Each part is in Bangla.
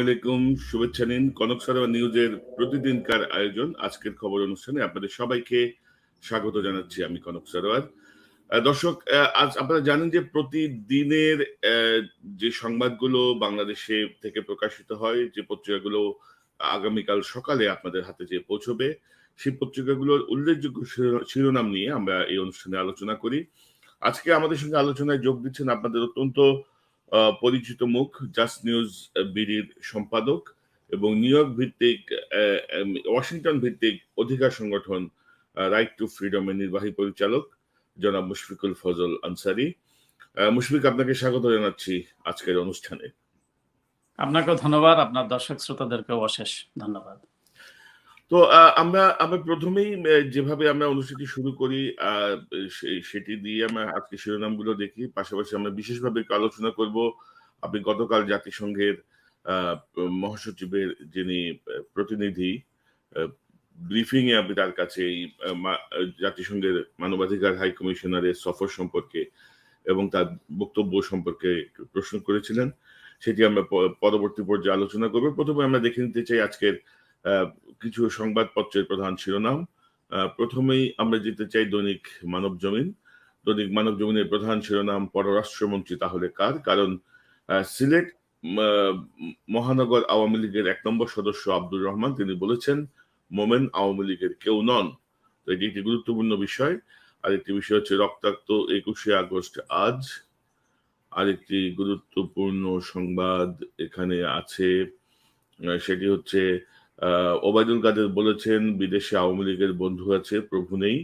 আলাইকুম, শুভেচ্ছা নিন। কনক সারোয়ার নিউজের প্রতিদিনকার আয়োজন আজকের খবর অনুষ্ঠানে আপনাদের সবাইকে স্বাগত জানাচ্ছি। আমি কনক সারোয়ার। দর্শক, আজ আপনারা জানেন যে প্রতিদিনের যে সংবাদগুলো বাংলাদেশে থেকে প্রকাশিত হয়, যে পত্রিকাগুলো আগামীকাল সকালে আপনাদের হাতে যে পৌঁছবে, সেই পত্রিকাগুলোর উল্লেখযোগ্য শিরোনাম নিয়ে আমরা এই অনুষ্ঠানে আলোচনা করি। আজকে আমাদের সঙ্গে আলোচনায় যোগ দিচ্ছেন আপনাদের অত্যন্ত পরিচিত মুখ, জাস্ট নিউজ বিডির সম্পাদক এবং নিউ ইয়র্ক ভিত্তিক ওয়াশিংটন ভিত্তিক অধিকার সংগঠন রাইট টু ফ্রিডমের নির্বাহী পরিচালক জনাব মুশফিকুল ফজল আনসারী। মুশফিক, আপনাকে স্বাগত জানাচ্ছি আজকের অনুষ্ঠানে। আপনাকেও ধন্যবাদ, আপনার দর্শক শ্রোতাদেরকেও অশেষ ধন্যবাদ। তো আমরা প্রথমেই যেভাবে আমরা অনুষ্ঠানটি শুরু করি সেটি দিয়ে আমরা আজকে শিরোনামগুলো দেখি, পাশাপাশি আমরা বিশেষভাবে একটু আলোচনা করব আপনি গতকাল জাতিসংঘের মহাসচিবের যিনি প্রতিনিধি ব্রিফিং এ আপনি তার কাছে এই জাতিসংঘের মানবাধিকার হাই কমিশনারের সফর সম্পর্কে এবং তার বক্তব্য সম্পর্কে প্রশ্ন করেছিলেন। সেটি আমরা পরবর্তী পর্যায়ে আলোচনা করব। প্রথমে আমরা দেখে নিতে চাই আজকের কিছু সংবাদপত্রের প্রধান শিরোনাম। প্রথমেই আমরা যেতে চাই দৈনিক মানব জমিন। দৈনিক মানব জমিনের প্রধান শিরোনাম, পররাষ্ট্রমন্ত্রী তাহলে কার? কারণ সিলেট মহানগর আওয়ামী লীগের 1 নম্বর সদস্য আব্দুর রহমান তিনি বলেছেন মোমেন আওয়ামী লীগের কেউ নন। তো এটি একটি গুরুত্বপূর্ণ বিষয়। আরেকটি বিষয় হচ্ছে রক্তাক্ত 21শে আগস্ট আজ। আরেকটি গুরুত্বপূর্ণ সংবাদ এখানে আছে, সেটি হচ্ছে ওবায়দুল কাদের বলেছেন বিদেশে আওয়ামী লীগের বন্ধু আছে, প্রভু নেই।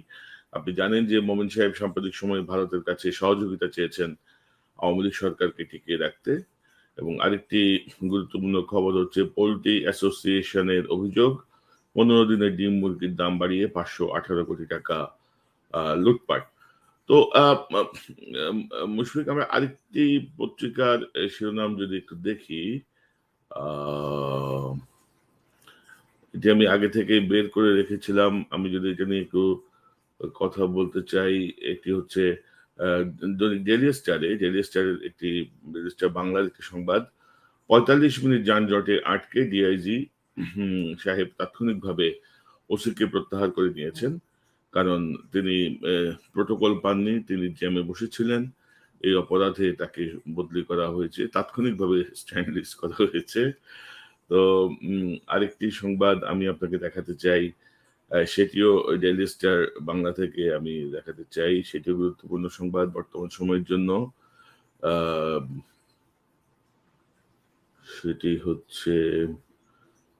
আপনি জানেন যে মোমেন সাহেব সাম্প্রতিক সময়ে ভারতের কাছে সহযোগিতা চেয়েছেন আওয়ামী লীগ সরকারকে টিকিয়ে রাখতে। এবং আরেকটি গুরুত্বপূর্ণ খবর হচ্ছে পোল্ট্রি অ্যাসোসিয়েশনের অভিযোগ 15 দিনের ডিম মুরগির দাম বাড়িয়ে 518 কোটি টাকা লুটপাট। তো মুশফিক, আমরা আরেকটি পত্রিকার শিরোনাম যদি একটু দেখি, এটি আমি আগে থেকে বের করে রেখেছিলাম, আমি যদি এটা নিয়ে একটু কথা বলতে চাই। একটি হচ্ছে ডেইলি স্টারের একটি বাংলার একটি সংবাদ, 45 মিনিট যানজটে আটকে ডিআইজি সাহেব তাৎক্ষণিকভাবে ওসিকে প্রত্যাহার করে নিয়েছেন। কারণ তিনি প্রোটোকল পাননি, তিনি জ্যামে বসেছিলেন। এই অপরাধে তাকে বদলি করা হয়েছে, তাৎক্ষণিকভাবে স্ট্যান্ড লিস্ট করা হয়েছে। তো আরেকটি সংবাদ আমি আপনাকে দেখাতে চাই, সেটিও ডেইলি স্টার বাংলা থেকে আমি দেখাতে চাই। সেটিও গুরুত্বপূর্ণ সংবাদ বর্তমান সময়ের জন্য। সেটি হচ্ছে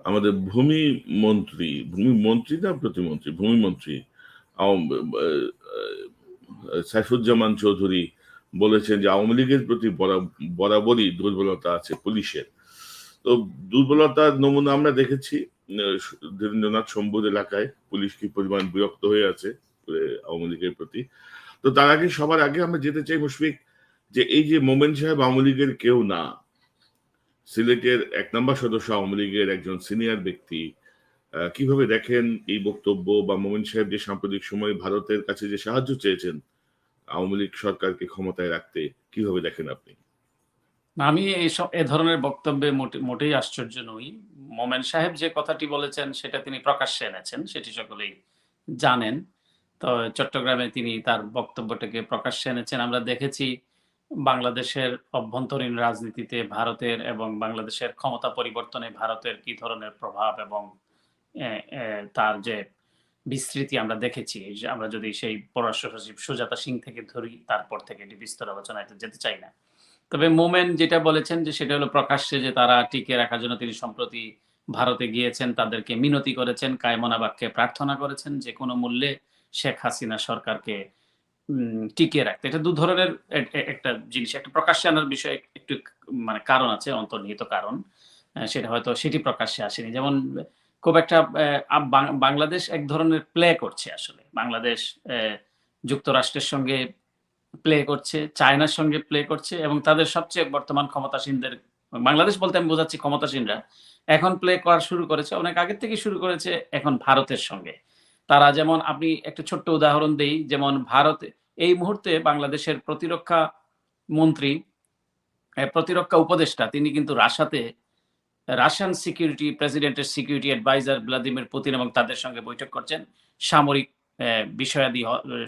আমাদের ভূমিমন্ত্রী না প্রতিমন্ত্রী, ভূমিমন্ত্রী সাইফুজ্জামান চৌধুরী বলেছেন যে আওয়ামী লীগের প্রতি বরাবরই দুর্বলতা আছে পুলিশের। তো দুর্বলতার নমুনা আমরা দেখেছি ধীরেন্দ্রনাথ শম্ভুর এলাকায় পুলিশ কি পরিমাণ বিরক্ত হয়ে আছে আওয়ামী লীগের প্রতি। তো তার আগে সবার আগে আমরা যেতে চাই মুশফিক, যে এই যে মোমেন সাহেব আওয়ামী লীগের কেউ না, সিলেটের 1 নম্বর সদস্য আওয়ামী লীগের একজন সিনিয়র ব্যক্তি, কিভাবে দেখেন এই বক্তব্য, বা মোমেন সাহেব যে সাম্প্রতিক সময়ে ভারতের কাছে যে সাহায্য চেয়েছেন আওয়ামী লীগ সরকারকে ক্ষমতায় রাখতে, কিভাবে দেখেন আপনি? আমি এ ধরনের বক্তব্যে মোটেই আশ্চর্য নই। মোমেন সাহেব যে কথাটি বলেছেন সেটা তিনি প্রকাশ্যে এনেছেন, সেটি সকলেই জানেন। তো চট্টগ্রামে তিনি তার বক্তব্যটাকে প্রকাশ্যে এনেছেন। আমরা দেখেছি বাংলাদেশের অভ্যন্তরীণ রাজনীতিতে ভারতের এবং বাংলাদেশের ক্ষমতা পরিবর্তনে ভারতের কি ধরনের প্রভাব এবং তার যে বিস্তৃতি আমরা দেখেছি। আমরা যদি সেই পররাষ্ট্র সচিব সুজাতা সিং থেকে ধরি, তারপর থেকে এটি বিস্তর আলোচনায় যেতে চাই না। তবে মোমেন যেটা বলেছেন যে সেটা হলো প্রকাশ্যে যে তারা টিকিয়ে রাখার জন্য তিনি সম্প্রতি ভারতে গিয়েছেন, তাদেরকে মিনতি করেছেন, কায়মনা বাক্যে প্রার্থনা করেছেন যে কোনো মূল্যে শেখ হাসিনা সরকারকে টিকিয়ে রাখতে। এটা 2 ধরনের একটা জিনিস। একটা প্রকাশ্যে আনার বিষয়ে একটু মানে কারণ আছে, অন্তর্নিহিত কারণ। সেটা হয়তো সেটি প্রকাশ্যে আসেনি। যেমন খুব একটা বাংলাদেশ এক ধরনের প্লে করছে আসলে। বাংলাদেশ যুক্তরাষ্ট্রের সঙ্গে প্লে করছে, চায়নার সঙ্গে প্লে করছে এবং তাদের সবচেয়ে বর্তমান ক্ষমতাসীনদের, বাংলাদেশ বলতে আমি বোঝাচ্ছি ক্ষমতাসীনরা, এখন প্লে করা শুরু করেছে, অনেক আগের থেকেই শুরু করেছে এখন ভারতের সঙ্গে। তারা যেমন, আপনি একটা ছোট্ট উদাহরণ দেই, যেমন ভারতে এই মুহূর্তে বাংলাদেশের প্রতিরক্ষা মন্ত্রী, প্রতিরক্ষা উপদেষ্টা তিনি কিন্তু রাশাতে রাশিয়ান সিকিউরিটি প্রেসিডেন্টের সিকিউরিটি অ্যাডভাইজার ভ্লাদিমির পুতিন এবং তাদের সঙ্গে বৈঠক করছেন সামরিক বিষয়াদি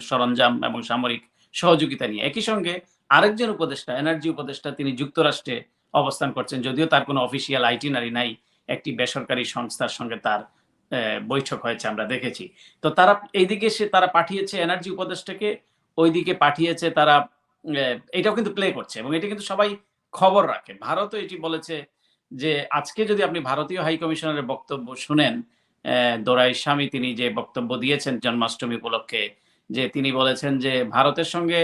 সরঞ্জাম এবং সামরিক সহযোগিতা নিয়ে। একই সঙ্গে আরেকজন উপদেষ্টা, এনার্জি উপদেষ্টা, তিনি যুক্তরাষ্ট্রে অবস্থান করছেন। যদিও তার কোনো অফিসিয়াল আইটিনারি নাই। একটি বেসরকারি সংস্থার সঙ্গে তার বৈঠক হয়েছে আমরা দেখেছি। তো তারা এইদিকে তারা পাঠিয়েছে এনার্জি উপদেষ্টাকে, ওইদিকে পাঠিয়েছে তারা এটাও কিন্তু প্লে করছে এবং এটা কিন্তু সবাই খবর রাখে। ভারতও এটি বলেছে যে আজকে যদি আপনি ভারতীয় হাই কমিশনারের বক্তব্য শুনেন, দোরাইস্বামী তিনি যে বক্তব্য দিয়েছেন জন্মাষ্টমী উপলক্ষে, যে তিনি বলেছেন যে ভারতের সঙ্গে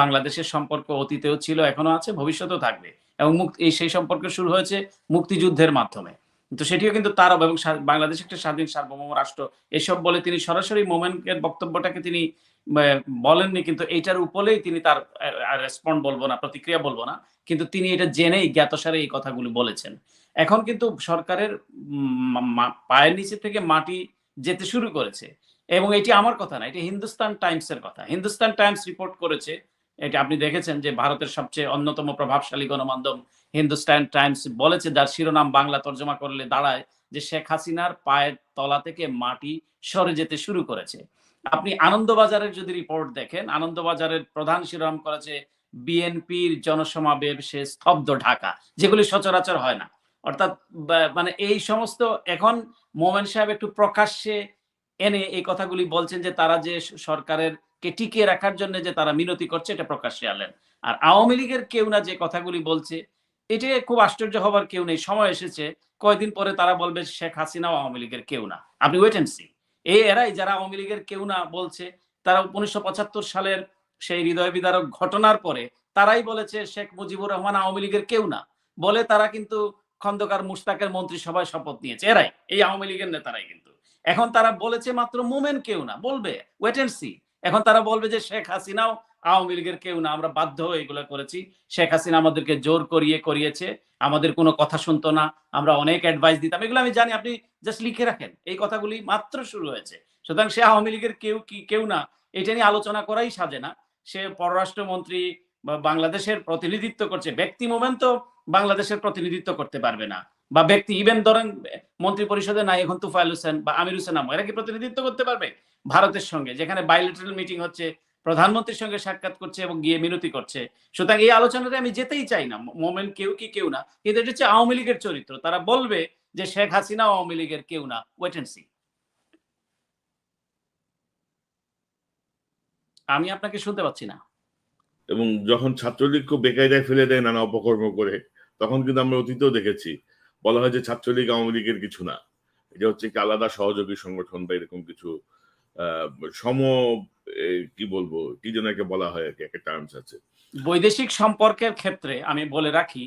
বাংলাদেশের সম্পর্ক অতীতেও ছিল, এখনো আছে, ভবিষ্যতেও থাকবে এবং সেই সম্পর্ক শুরু হয়েছে মুক্তিযুদ্ধের মাধ্যমে। তো সেটিও কিন্তু তার এবং বাংলাদেশ একটা স্বাধীন সার্বভৌম রাষ্ট্র, এসব বলে তিনি সরাসরি মোমেনের বক্তব্যটাকে তিনি বলেননি, কিন্তু এইটার উপরেই তিনি তার রেসপন্ড বলবো না, প্রতিক্রিয়া বলবো না, কিন্তু তিনি এটা জেনেই জ্ঞাতসারে এই কথাগুলো বলেছেন। এখন কিন্তু সরকারের পায়ের নিচে থেকে মাটি যেতে শুরু করেছে এবং এটি আমার কথা না, এটি হিন্দুস্তান টাইমসের কথা। হিন্দুস্তান টাইমস রিপোর্ট করেছে, এটা আপনি দেখেছেন যে ভারতের সবচেয়ে অন্যতম প্রভাবশালী গণমাধ্যম হিন্দুস্তান টাইমস বলেছে, যার শিরোনাম বাংলা তর্জমা করলে দাঁড়ায় যে শেখ হাসিনার পায়ের তলা থেকে মাটি সরে যেতে শুরু করেছে। আপনি আনন্দবাজারের যদি রিপোর্ট দেখেন, আনন্দবাজারের প্রধান শিরোনাম করেছে বিএনপির জনসমাবেশে স্তব্ধ ঢাকা, যেগুলি সচরাচর হয় না। অর্থাৎ মানে এই সমস্ত এখন মোমেন সাহেব একটু প্রকাশ্যে এনে এই কথাগুলি বলছেন যে তারা যে সরকারের কে টিকিয়ে রাখার জন্য যে তারা মিনতি করছে, এটা প্রকাশ্যে আনলেন। আর আওয়ামী লীগের কেউ না যে কথাগুলি বলছে, এটা খুব আশ্চর্য হবার কেউ নেই। সময় এসেছে, কয়দিন পরে তারা বলবে শেখ হাসিনাও আওয়ামী লীগের কেউ না। আপনি ওয়েট এন্ড সি। এরাই যারা আওয়ামী লীগের কেউ না বলছে, তারা ১৯৭৫ সালের সেই হৃদয় বিদারক ঘটনার পরে তারাই বলেছে শেখ মুজিবুর রহমান আওয়ামী লীগের কেউ না, বলে তারা কিন্তু খন্দকার মুশতাকের মন্ত্রিসভায় শপথ নিয়েছে। এরাই, এই আওয়ামী লীগের নেতারাই কিন্তু। এখন তারা বলেছে মাত্র মোমেন কেউ না, বলবে ওয়েট এন্ড সি। এখন তারা বলবে যে শেখ হাসিনাও আওয়ামী লীগের কেউ না, আমরা বাধ্য হয়ে এগুলো করেছি, শেখ হাসিনা আমাদেরকে জোর করিয়েছে, আমাদের কোনো কথা শুনতো না, আমরা অনেক অ্যাডভাইস দিতাম। এগুলো আমি জানি, আপনি জাস্ট লিখে রাখেন। এই কথাগুলি মাত্র শুরু হয়েছে। সুতরাং সে আওয়ামী লীগের কেউ না, এটা নিয়ে আলোচনা করাই সাজে না। সে পররাষ্ট্রমন্ত্রী বা বাংলাদেশের প্রতিনিধিত্ব করছে। ব্যক্তি মোমেন তো বাংলাদেশের প্রতিনিধিত্ব করতে পারবে না, বা ব্যক্তি ইভেন ধরেন মন্ত্রী পরিষদে নাই এখন তুফাইল হোসেন বা আমির হোসেন আমু, এরা কি প্রতিনিধিত্ব করতে পারবে ভারতের সঙ্গে, যেখানে বাইলেটারাল মিটিং হচ্ছে, প্রধানমন্ত্রীর সঙ্গে সাক্ষাৎ করছে এবং গিয়ে মিনতি করছে? সুতরাং এই আলোচনাতে আমি যেতেই চাই না। মোমেন কেউ না, কিন্তু এটা হচ্ছে আওয়ামী লীগের চরিত্র। তারা বলবে যে শেখ হাসিনা আওয়ামী লীগের কেউ না, ওয়েট এন্ড সি। আমি আপনাকে শুনতে পাচ্ছি না। এবং যখন ছাত্রলীগকে বেকায়দায় ফেলে দেয় নানা অপকর্ম করে, তখন কিন্তু আমরা অতীতেও দেখেছি বলা হয় যে ছাত্রলীগ আওয়ামী লীগের কিছু না, এটা হচ্ছে কি আলাদা সহযোগী সংগঠন বা এরকম কিছু সম কি বলবো, কি যেন একে বলা হয়, একটা টার্মস আছে। বৈদেশিক সম্পর্কের ক্ষেত্রে আমি বলে রাখি,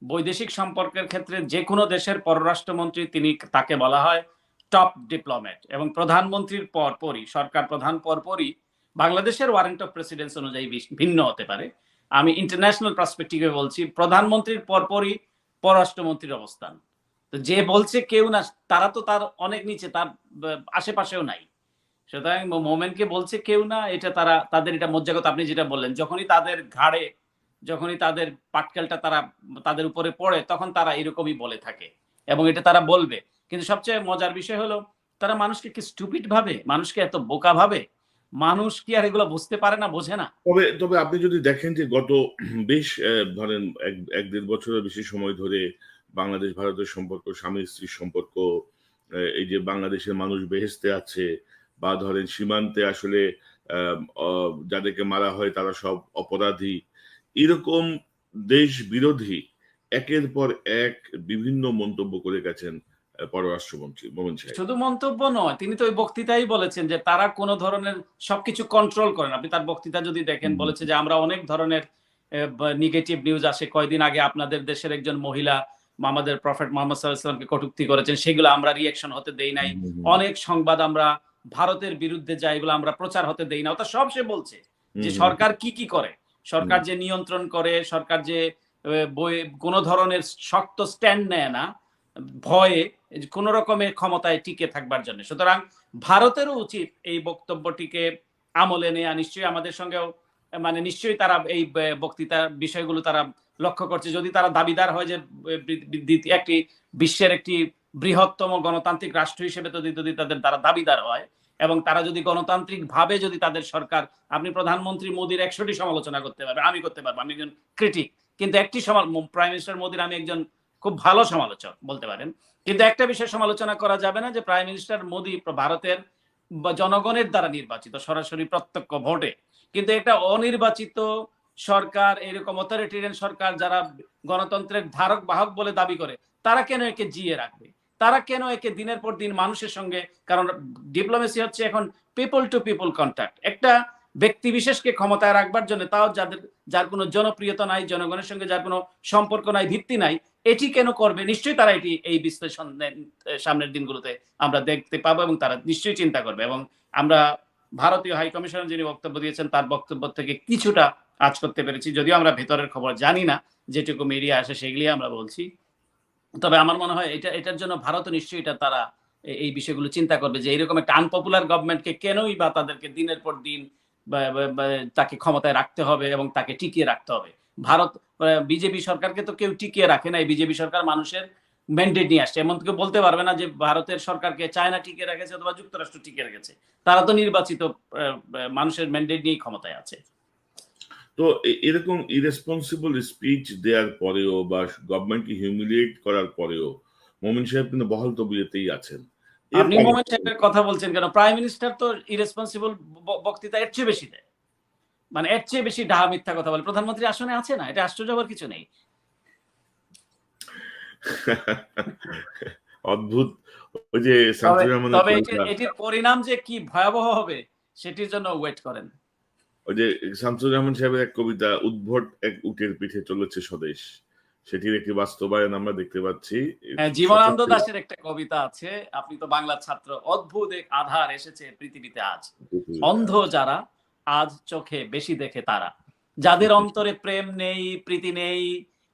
বৈদেশিক সম্পর্কের ক্ষেত্রে যে কোনো দেশের পররাষ্ট্রমন্ত্রী তাকে বলা হয় টপ ডিপ্লোম্যাট, এবং প্রধানমন্ত্রীর পরপরই, সরকার প্রধান পরপরই, বাংলাদেশের ওয়ারেন্ট অফ প্রেসিডেন্স অনুযায়ী ভিন্ন হতে পারে, আমি ইন্টারন্যাশনাল পার্সপেক্টিভে বলছি, প্রধানমন্ত্রীর পরপরই পররাষ্ট্রমন্ত্রীর অবস্থান। তো যে বলছে কেউ না, তারা তো তার অনেক নিচে, তার আশেপাশেও নাই। সুতরাং মোমেনকে বলছে কেউ না, এটা তাদের এটা মজ্জাগত। আপনি যেটা বললেন, যখনই তাদের ঘাড়ে, যখনই তাদের পাটকেলটা তাদের উপরে পড়ে, তখন তারা এরকমই বলে থাকে এবং এটা তারা বলবে। কিন্তু সবচেয়ে মজার বিষয় হলো, তারা মানুষকে কি স্টুপিড ভাবে, মানুষকে এত বোকা ভাবে? মানুষ কি আর এগুলো বুঝতে পারে না, বোঝে না? তবে তবে আপনি যদি দেখেন যে গত বেশ ধরেন এক দেড় বছরের বেশি সময় ধরে বাংলাদেশ ভারতের সম্পর্ক, স্বামী স্ত্রীর সম্পর্ক, এই যে বাংলাদেশের মানুষ বেহেশতে আছে, বা ধরেন সীমান্তে আসলে যাদেরকে মারা হয় তারা সব অপরাধী, এরকম দেশ বিরোধী একের পর এক বিভিন্ন মন্তব্য করে গেছেন পররাষ্ট্রমন্ত্রী মোমেন সাহেব। শুধু মন্তব্য নয়, তিনি তো ওই বক্তৃতায় বলেছেন যে তারা কোন ধরনের সবকিছু কন্ট্রোল করেন। আপনি তার বক্তৃতা যদি দেখেন, বলেছে যে আমরা অনেক ধরনের নেগেটিভ নিউজ আসে। কয়দিন আগে আপনাদের দেশের একজন মহিলা আমাদের প্রফেট মোহাম্মদ সাল্লাল্লাহু আলাইহি ওয়াসাল্লামকে কটূক্তি করেছেন, সেগুলো আমরা রিঅ্যাকশন হতে দেই নাই। অনেক সংবাদ আমরা ভারতের বিরুদ্ধে যায়, এগুলো আমরা প্রচার হতে দেই না। অর্থাৎ সব সে বলছে যে সরকার কি করে, সরকার যে নিয়ন্ত্রণ করে, সরকার যে কোন ধরনের শক্ত স্ট্যান্ড নেয় না ভয়ে, কোন রকমের ক্ষমতায় টিকে থাকবার জন্য। সুতরাং ভারতেরও উচিত এই বক্তব্যটিকে আমলে নেয়া। নিশ্চয়ই আমাদের সঙ্গেও মানে নিশ্চয়ই তারা এই বক্তৃতার বিষয়গুলো তারা লক্ষ্য করছে। যদি তারা দাবিদার হয় যে একটি বিশ্বের একটি বৃহত্তম গণতান্ত্রিক রাষ্ট্র হিসেবে যদি তাদের তারা দাবিদার হয় এবং তারা যদি গণতান্ত্রিক ভাবে যদি তাদের সরকার, আপনি প্রধানমন্ত্রী মোদির 100টি সমালোচনা করতে পারবেন, আমি করতে পারবো, আমি একজন ক্রিটিক, কিন্তু একটি প্রাইম মিনিস্টার মোদির আমি একজন খুব ভালো সমালোচক বলতে পারেন, কিন্তু একটা বিষয় সমালোচনা করা যাবে না যে প্রাইম মিনিস্টার মোদি ভারতের জনগণের দ্বারা নির্বাচিত সরাসরি প্রত্যক্ষ ভোটে, কিন্তু একটা অনির্বাচিত সরকার, এরকম অথরিটেরিয়ান সরকার যারা গণতন্ত্রের ধারক বাহক বলে দাবি করে, তারা কেন একে জিয়ে রাখবে? তারা কেন একে দিনের পর দিন মানুষের সঙ্গে, কারণ ডিপ্লোমেসি হচ্ছে এখন পিপল টু পিপল কন্ট্যাক্ট, একটা ব্যক্তি বিশেষকে ক্ষমতায় রাখবার জন্য, তাও যার কোনো জনপ্রিয়তা নাই, জনগণের সঙ্গে যার কোনো সম্পর্ক নাই, ভিত্তি নাই, এটি কেন করবে? নিশ্চয়ই তারা এটি এই বিশ্লেষণ সামনের দিনগুলোতে আমরা দেখতে পাবো এবং তারা নিশ্চয়ই চিন্তা করবে। এবং আমরা ভারতীয় হাই কমিশনার যিনি বক্তব্য দিয়েছেন তার বক্তব্য থেকে কিছুটা আজ করতে পেরেছি, যদিও আমরা ভেতরের খবর জানি না, যেটুকু মিডিয়া আসে সেগুলি আমরা বলছি। তবে আমার মনে হয় এটার জন্য ভারতও নিশ্চয়ই এটা তারা এই বিষয়গুলো চিন্তা করবে যে এইরকম একটা আনপপুলার গভর্নমেন্টকে কেনই বা তাদেরকে দিনের পর দিন তাকে ক্ষমতায় রাখতে হবে এবং তাকে টিকিয়ে রাখতে হবে। ভারত বিজেপি সরকারকে তো কেউ টিকিয়ে রাখে নাই, বিজেপি সরকার মানুষের ম্যান্ডেট নিয়ে আসছে, এমন কেউ বলতে পারবে না যে ভারতের সরকারকে চায়না টিকিয়ে রেখেছে অথবা যুক্তরাষ্ট্র টিকিয়ে রেখেছে, তারা তো নির্বাচিত মানুষের ম্যান্ডেট নিয়েই ক্ষমতায় আছে। তো এরকম ইরেসপন্সিবল স্পিচ দেওয়ার পরেও বা গভর্নমেন্টকে হিউমিলিয়েট করার পরেও মোমিন সাহেব কিন্তু বহাল তবিয়তেই আছেন। আপনি মোমেন সাহেবের কথা বলছেন কেন? প্রাইম মিনিস্টার তো ইরেসপন্সিবল বক্তৃতা এর চেয়ে বেশি দেয়, মানে এর চেয়ে বেশি ডাহা মিথ্যা কথা বলে। প্রধানমন্ত্রী আসনে আছে না, এটা আশ্চর্য হওয়ার কিছু নেই। অদ্ভুত। ওই যে শামসুর রহমানের তবে এটির পরিণাম যে কি ভয়াবহ হবে সেটির জন্য ওয়েট করেন। ওই যে শামসুর রহমান সাহেবের এক কবিতা, উদ্ভট এক উটের পিঠে চলেছে স্বদেশ, সেটির একটি বাস্তবায়ন আমরা দেখতে পাচ্ছি। জীবনানন্দ দাশের একটা কবিতা আছে, আপনি তো বাংলার ছাত্র, অদ্ভুত এক আধার এসেছে পৃথিবীতে আজ, অন্ধ যারা আজ চোখে বেশি দেখে তারা, যাদের অন্তরে প্রেম নেই, প্রীতি নেই,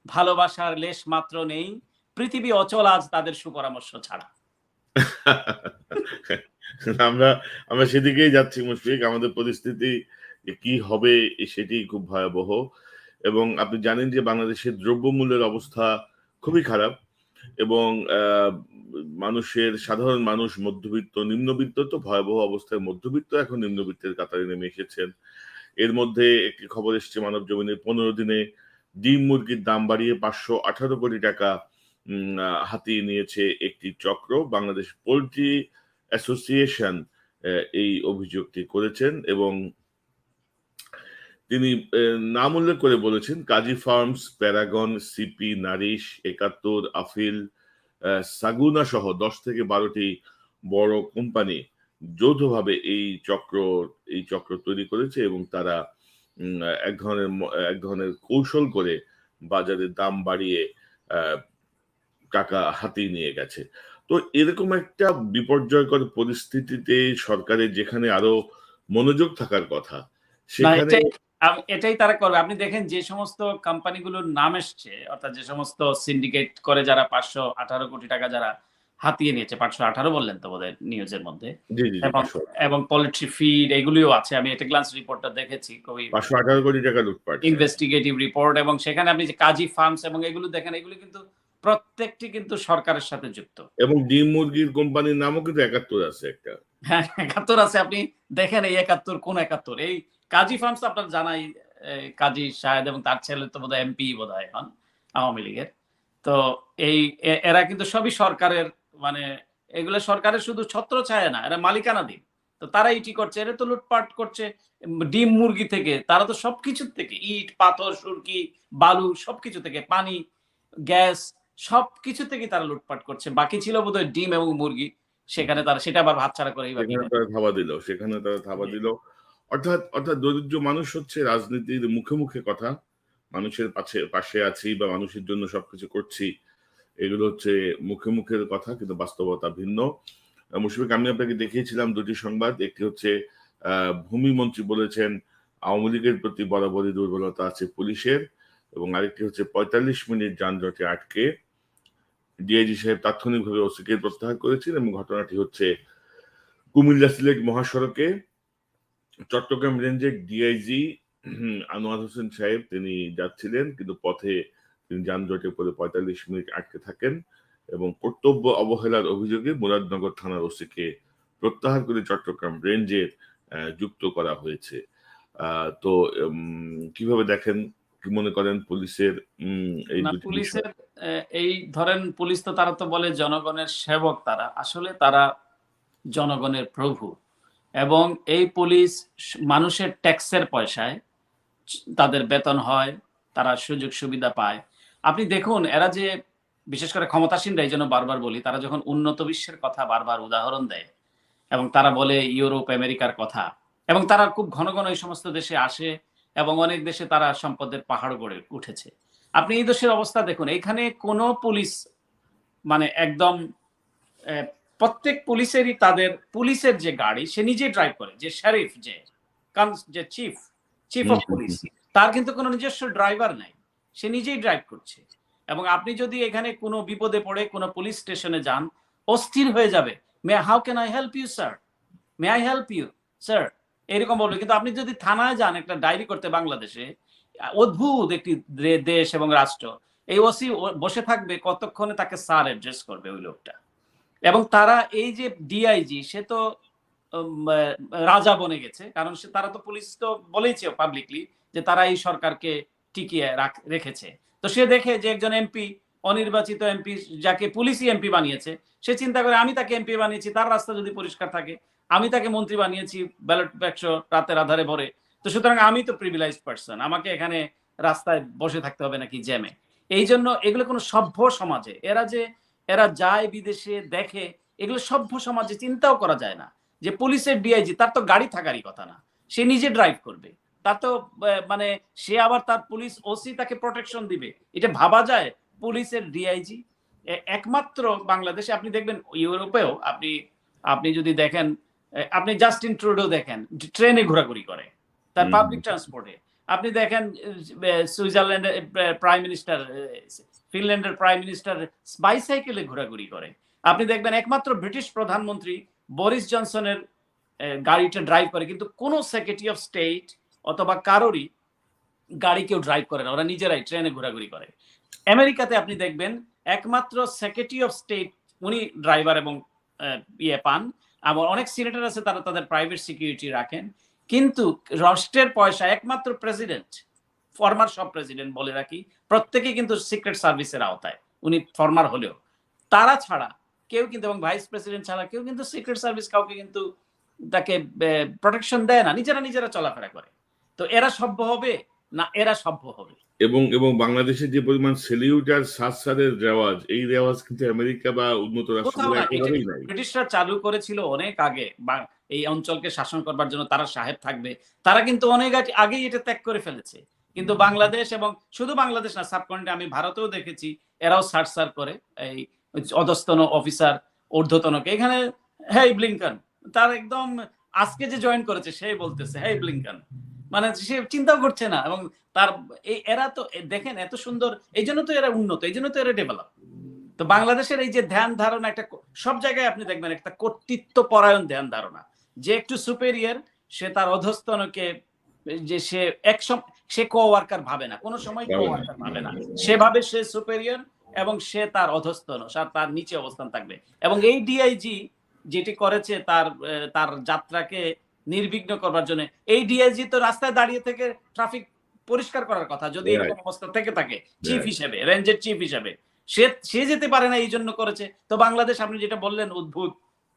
ভালোবাসার লেশ মাত্র নেই, পৃথিবী অচল আজ তাদের সুপরামর্শ ছাড়া। আমরা আমরা সেদিকেই যাচ্ছি মুশফিক। আমাদের পরিস্থিতি কি হবে সেটি খুব ভয়াবহ। এবং আপনি জানেন যে বাংলাদেশের দ্রব্যমূল্যের অবস্থা খুবই খারাপ এবং মানুষের, সাধারণ মানুষ, মধ্যবিত্ত, নিম্নবিত্ত তো ভয়াবহ অবস্থায়, মধ্যবিত্ত এখন নিম্নবিত্তের কাতারে নেমে এসেছেন। এর মধ্যে একটি খবর এসছে মানব জমিনে, 15 দিনে ডিম মুরগির দাম বাড়িয়ে 518 কোটি টাকা হাতিয়ে নিয়েছে একটি চক্র। বাংলাদেশ পোল্ট্রি অ্যাসোসিয়েশন এই অভিযোগটি করেছেন এবং তিনি নাম উল্লেখ করে বলেছেন Kazi Farms, Paragon, CP, Nourish, 71, Afil, Saguna সহ 10 থেকে 12টি বড় কোম্পানি যৌথভাবে এই চক্র তৈরি করেছে এবং তারা এক ধরনের কৌশল করে বাজারে দাম বাড়িয়ে টাকা হাতিয়ে নিয়ে গেছে। তো এরকম একটা বিপর্যয়কর পরিস্থিতিতে সরকারের যেখানে আরো মনোযোগ থাকার কথা, সেখানে এটাই তারা করবে। আপনি দেখেন যে সমস্ত কোম্পানিগুলোর নাম এসছে, অর্থাৎ যে সমস্ত সিন্ডিকেট করে যারা 518 কোটি টাকা যারা হাতিয়ে নিয়েছে, 518 বললেন তো বোধহয় নিউজের মধ্যে, এবং পোল্ট্রি ফিড এগুলিও আছে। আমি একটা গ্লান্স রিপোর্টটা দেখেছি, খুবই 518 কোটি টাকা লুটপাট, ইনভেস্টিগেটিভ রিপোর্ট। এবং সেখানে আপনি যে কাজী ফার্মস এবং এগুলো দেখেন, এগুলো কিন্তু প্রত্যেকটি কিন্তু সরকারের সাথে যুক্ত। এবং ডিম মুরগির কোম্পানির নামও কিন্তু 71 আছে একটা। হ্যাঁ, 71 আছে। আপনি দেখেন এই 71 কোন 71? এই কাজী ফার্মস আপনার জানাই, কাজী শাহেদ এবং তার ছেলে তো বোধহয় এমপি বোধহয় এখন আওয়ামী লীগের। তো এই এরা কিন্তু সবই সরকারের, মানে এগুলো সরকারের শুধু ছত্রছায়া না, এরা মালিকানাধীন। তো তারা ইটি করছে, এরা তো লুটপাট করছে ডিম মুরগি থেকে, তারা তো সবকিছুর থেকে, ইট পাথর সুরকি বালু সবকিছু থেকে, পানি গ্যাস সবকিছু থেকে তারা লুটপাট করছে। বাকি ছিল বোধহয় ডিম এবং মুরগি, সেখানে তারা সেটা আবার হাতছাড়া করে সেখানে তারা থাবা দিল। অর্থাৎ দরিদ্র মানুষ হচ্ছে রাজনীতির মুখে মুখে কথা, মানুষের পাশে আছি বা মানুষের জন্য সবকিছু করছি, এগুলো হচ্ছে মুখে মুখের কথা, কিন্তু বাস্তবতা ভিন্ন। মুশফিক, আমি আপনাকে দেখিয়েছিলাম দুটি সংবাদ। একটি হচ্ছে ভূমি মন্ত্রী বলেছেন আওয়ামী লীগের প্রতি বরাবরই দুর্বলতা আছে পুলিশের, এবং আরেকটি হচ্ছে 45 মিনিট যানজটে আটকে ডিআইজি সাহেব তাৎক্ষণিকভাবে ওসিকে প্রত্যাহার করেছেন। এবং ঘটনাটি হচ্ছে কুমিল্লা সিলেট মহাসড়কে চট্টগ্রাম রেঞ্জের ডিআইজি আনোয়ার হোসেন সাহেব তিনি যাচ্ছিলেন, কিন্তু পথে তিনি যানজটে পড়ে ৪৫ মিনিট আটকে থাকেন এবং কর্তব্য অবহেলার অভিযোগে মুরাদনগর থানার ওসিকে প্রত্যাহার করে চট্টগ্রাম রেঞ্জের যুক্ত করা হয়েছে। তো কিভাবে দেখেন, কি মনে করেন পুলিশের এই না, দুটি বিষয়? পুলিশের এই ধরেন পুলিশ তো তারা তো বলে জনগণের সেবক, তারা আসলে তারা জনগণের প্রভু। এবং এই পুলিশ মানুষের ট্যাক্সের পয়সায় তাদের বেতন হয়, তারা সুযোগ সুবিধা পায়। আপনি দেখুন এরা যে বিশেষ করে ক্ষমতাসীনরা, এই জন্য বারবার বলি, তারা যখন উন্নত বিশ্বের কথা বারবার উদাহরণ দেয় এবং তারা বলে ইউরোপ আমেরিকার কথা, এবং তারা খুব ঘন ঘন এই সমস্ত দেশে আসে এবং অনেক দেশে তারা সম্পদের পাহাড় গড়ে উঠেছে। আপনি এই দেশের অবস্থা দেখুন, এখানে কোনো পুলিশ মানে একদম প্রত্যেক পুলিশেরই তাদের পুলিশের যে গাড়ি সে নিজেই ড্রাইভ করে, যে শরীফ যে চিফ চিফ অফ পুলিশ, তার কিন্তু কোনো নিজস্ব ড্রাইভার নাই, সে নিজেই ড্রাইভ করছে। এবং আপনি যদি এখানে কোনো বিপদে পড়ে কোনো পুলিশ স্টেশনে যান, অস্থির হয়ে যাবে, how can I help you sir, may I help you sir, এরকম বলবে। কিন্তু আপনি যদি থানায় যান একটা ডায়েরি করতে বাংলাদেশে, অদ্ভুত একটি দেশ এবং রাষ্ট্র, এই ওসি বসে থাকবে কতক্ষণে তাকে স্যার অ্যাড্রেস করবে ওই লোকটা। এবং তারা এই যে ডিআইজি, সে তো রাজা বনে গেছে, কারণ তারা তো পুলিশ তো বলেইছে পাবলিকলি যে তারা এই সরকারকে টিকিয়ে রেখেছে। তো সে দেখে যে একজন এমপি, অনির্বাচিত এমপি, যাকে পুলিশই এমপি বানিয়েছে, সে চিন্তা করে আমি তাকে এমপি বানিয়েছি, তার রাস্তা যদি পরিষ্কার থাকে, আমি তাকে মন্ত্রী বানিয়েছি ব্যালট বাক্স রাতের আধারে ভরে, তো সুতরাং আমি তো প্রিভিলাইজড পার্সন, আমাকে এখানে রাস্তায় বসে থাকতে হবে নাকি জ্যামে। এই জন্য এগুলো কোনো সভ্য সমাজে, এরা যায় বিদেশে দেখে, এগুলো সভ্য সমাজে চিন্তাও করা যায় না যে পুলিশের ডিআইজি, তার তো গাড়ি থাকারই কথা না, সে নিজে ড্রাইভ করবে, তার তো মানে সে আবার তার পুলিশ ওসি তাকে প্রোটেকশন দিবে, এটা ভাবা যায়? পুলিশের ডিআইজি একমাত্র বাংলাদেশে, আপনি দেখবেন ইউরোপেও, আপনি আপনি যদি দেখেন, আপনি জাস্টিন ট্রুডো দেখেন ট্রেনে ঘোরাঘুরি করে, তার পাবলিক ট্রান্সপোর্টে। আপনি দেখেন সুইজারল্যান্ডের প্রাইম মিনিস্টার, ফিনল্যান্ডের প্রাইম মিনিস্টার বাইসাইকেলে ঘোরাঘুরি করে। আপনি দেখবেন একমাত্র ব্রিটিশ প্রধানমন্ত্রী বরিস জনসনের গাড়িটা ড্রাইভ করে, কিন্তু কোনো সেক্রেটারি অফ স্টেট অথবা কারোরই গাড়ি কেউ ড্রাইভ করে না, ওরা নিজেরাই ট্রেনে ঘোরাঘুরি করে। আমেরিকাতে আপনি দেখবেন একমাত্র সেক্রেটারি অফ স্টেট উনি ড্রাইভার এবং ইয়ে পান। আবার অনেক সিনেটর আছে তারা তাদের প্রাইভেট সিকিউরিটি রাখেন, কিন্তু রাষ্ট্রের পয়সা একমাত্র প্রেসিডেন্ট, ফরমার সব প্রেসিডেন্ট বলে রাখি, প্রত্যেকেই কিন্তু সিক্রেট সার্ভিসের আওতায়, উনি ফরমার হলেও। তারা ছাড়া কেউ কিন্তু, এবং ভাইস প্রেসিডেন্ট ছাড়া কেউ কিন্তু সিক্রেট সার্ভিস কাউকে কিন্তু তাকে প্রোটেকশন দেয় না, নিজেরা চলাফেরা করে। তো এরা সভ্য হবে না? এরা সভ্য হবে। এবং বাংলাদেশের যে পরিমাণ সেলিউট আর সাজসারের রেওয়াজ, এই রেওয়াজ কিন্তু আমেরিকা বা উন্নত রাষ্ট্রগুলো একেবারেই নাই। ব্রিটিশরা চালু করেছিল অনেক আগে, এই অঞ্চলকে শাসন করবার জন্য তারা সাহেব থাকবে, তারা কিন্তু অনেক আগেই এটা ত্যাগ করে ফেলেছে। কিন্তু বাংলাদেশ, এবং শুধু বাংলাদেশ না, সাবকন্টিনেন্টে আমি ভারতেও দেখেছি এরাও সার করে এই অধস্তন অফিসার ঊর্ধ্বতনকে, এখানে হেই ব্লিংকন, তার একদম আজকে যে জয়েন করেছে সেই বলতেছে হেই ব্লিংকন, মানে সে চিন্তাও করছে না। এবং তার এরা তো দেখেন এত সুন্দর, এই জন্য তো এরা উন্নত, এই জন্য তো এরা ডেভেলপ। তো বাংলাদেশের এই যে ধ্যান ধারণা, একটা সব জায়গায় আপনি দেখবেন একটা কর্তৃত্ব পরায়ণ ধ্যান ধারণা, যে একটু সুপেরিয়র সে তার অধস্তনকে, যে সে কো-ওয়ার্কার ভাবে না, কোনো সময় কো-ওয়ার্কার ভাবে না, সে ভাবে সে সুপেরিয়র এবং সে তার অধস্তন, তার নিচে অবস্থান থাকবে। এবং এই ডিআইজি যেটি করেছে তার তার যাত্রাকে নির্বিঘ্ন করবার জন্য, এই ডিআইজি তো রাস্তায় দাঁড়িয়ে থেকে ট্রাফিক পরিষ্কার করার কথা, যদি এরকম অবস্থা থেকে থাকে, চিফ হিসেবে, রেঞ্জের চিফ হিসেবে সে যেতে পারে না, এই জন্য করেছে। তো বাংলাদেশ, আপনি যেটা বললেন উদ্ভুত,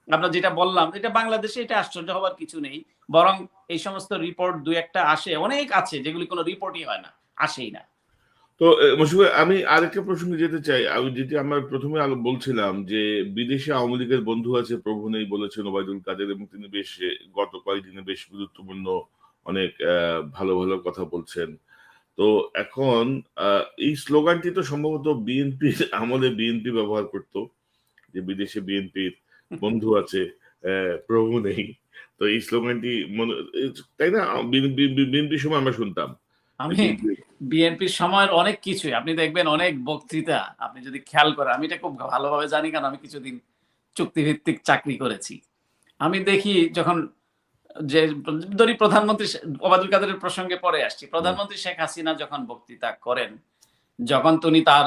আমরা যেটা বললাম, এটা বাংলাদেশে এটা আশ্চর্য হওয়ার কিছু নেই, বরং এই সমস্ত রিপোর্ট দুই একটা আসে, অনেক আছে যেগুলি কোনো রিপোর্টই হয় না, আসেই না। তো মশিউর ভাই, আমি আরেকটা প্রসঙ্গে যেতে চাই। আমি যেটি আমরা প্রথমে বলছিলাম যে বিদেশে আওয়ামী লীগের বন্ধু আছে প্রভু নেই, বলেছেন ওবায়দুল কাদের, এবং তিনি বেশ গত কয়েকদিনে বেশ গুরুত্বপূর্ণ অনেক ভালো ভালো কথা বলছেন। তো এখন এই স্লোগানটি তো সম্ভবত বিএনপির আমলে বিএনপি ব্যবহার করত, যে বিদেশে বিএনপির বন্ধু আছে প্রভু নেই। তো এই স্লোগানটি তাই না, বিএনপির সময় আমরা শুনতাম। আমি বিএনপির সময়ের অনেক কিছুই আপনি দেখবেন, অনেক বক্তৃতা আপনি যদি খেয়াল করেন, আমি এটা খুব ভালোভাবে জানি, কারণ আমি কিছুদিন চুক্তিভিত্তিক চাকরি করেছি। আমি দেখি যখন যে ধরি প্রধানমন্ত্রী ওবায়দুল কাদেরের প্রসঙ্গে পরে আসছি। প্রধানমন্ত্রী শেখ হাসিনা যখন বক্তৃতা করেন, যখন তিনি তার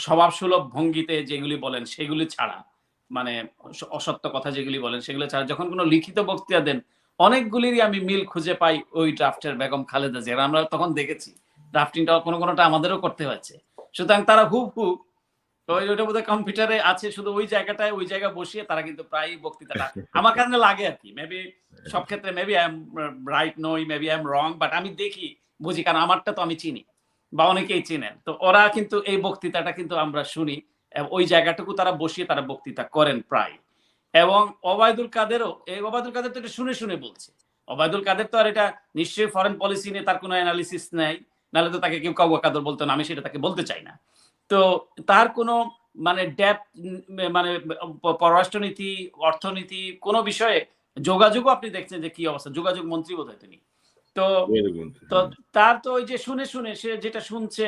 স্বভাবসুলভ ভঙ্গিতে যেগুলি বলেন সেগুলি ছাড়া, মানে অসত্য কথা যেগুলি বলেন সেগুলো ছাড়া যখন কোনো লিখিত বক্তৃতা দেন, অনেকগুলিরই আমি মিল খুঁজে পাই ওই ড্রাফটের বেগম খালেদা জিয়ার। আমরা তখন দেখেছি ড্রাফটিংটা কোনটা আমাদেরও করতে হয়েছে। সুতরাং তারা হুবহু ওইটা বোধহয় কম্পিউটারে আছে, শুধু ওই জায়গাটায় ওই জায়গায় বসিয়ে তারা কিন্তু প্রায়ই বক্তৃতাটা আমার কাছে লাগে আরকি। মেবি সব ক্ষেত্রে মেবি আই এম রাইট নই, maybe I am wrong, but আমি দেখি, বুঝি, কারণ আমারটা তো আমি চিনি বা অনেকেই চিনেন। তো ওরা কিন্তু এই বক্তৃতাটা কিন্তু আমরা শুনি। ওই জায়গাটুকু তারা বসিয়ে তারা বক্তৃতা করেন প্রায়। এবং ওবায়দুল কাদেরও, এই ওবায়দুল কাদের তো এটা শুনে, শুনে বলছে। ওবায়দুল কাদের তো আর এটা নিশ্চয়ই ফরেন পলিসি নিয়ে তার কোনো এনালিসিস নাই। নাহলে তো তাকে কেউ কাউয়া কাদের বলতো না, আমি সেটা তাকে বলতে চাই না। তো তার কোনো মানে ডেপথ, মানে পররাষ্ট্রনীতি, অর্থনীতি কোনো বিষয়ে যোগাযোগও আপনি দেখছেন যে কি অবস্থা। যোগাযোগ মন্ত্রী বোধহয় তিনি। তো তো তার তো ওই যে শুনে, শুনে সে যেটা শুনছে